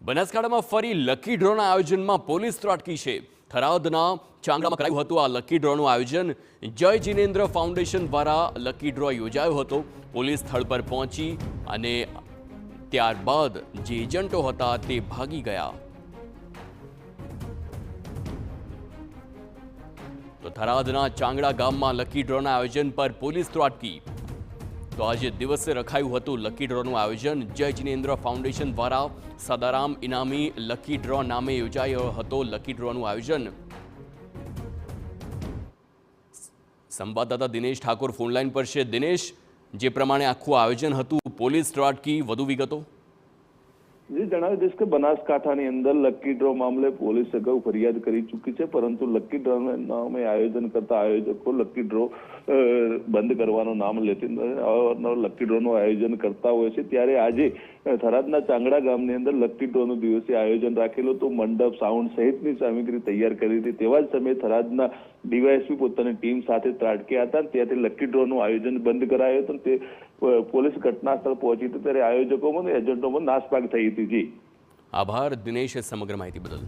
બનાસકાંઠામાં ફરી લકી ડ્રોના આયોજનમાં પોલીસ ત્રાટકી છે। થરાદના ચાંગડામાં કરાયું હતું આ લકી ડ્રોનું આયોજન। જય જિનેન્દ્ર ફાઉન્ડેશન દ્વારા લકી ડ્રો યોજાયો હતો। પોલીસ સ્થળ પર પહોંચી અને ત્યારબાદ જે એજન્ટો હતા તે ભાગી ગયા। તો થરાદના ચાંગડા ગામમાં લકી ડ્રોના આયોજન પર પોલીસ ત્રાટકી। તો આજે દિવસે રખાયું હતું લકી ડ્રોનું આયોજન। જય જિનેન્દ્ર ફાઉન્ડેશન દ્વારા સદારામ ઇનામી લકી ડ્રો નામે યોજાયો હતો લકી ડ્રોનું આયોજન। સંવાદદાતા દિનેશ ઠાકોર ફોનલાઈન પર છે। દિનેશ, જે પ્રમાણે આખું આયોજન હતું, પોલીસ ત્રાટકી, વધુ વિગતો? जी जણાવી દઈશ કે બનાસકાંઠાની અંદર લકી ડ્રો મામલે પોલીસ અગાઉ ફરિયાદ કરી ચૂકી છે, પરંતુ લકી ડ્રો નામે આયોજન કરતા આયોજકો લકી ડ્રો બંધ કરવાનું નામ લેતી લકી ડ્રોનું આયોજન કરતા હોય છે। ત્યારે આજે થરાદના ચાંગડા ગામની અંદર લકી ડ્રોનું દિવસીય આયોજન રાખેલું હતું। મંડપ, સાઉન્ડ સહિતની સામગ્રી તૈયાર કરી હતી। તેવા જ સમયે થરાદના ડીવાયએસપી પોતાની ટીમ સાથે ત્રાટક્યા હતા। ત્યાંથી લકી ડ્રોનું આયોજન બંધ કરાયું હતું। તે પોલીસ ઘટના સ્થળ પહોંચી હતી ત્યારે આયોજકોમાં અને એજન્ટોમાં નાસભાગ થઈ હતી। જી આભાર દિનેશ સમગ્ર માહિતી બદલ।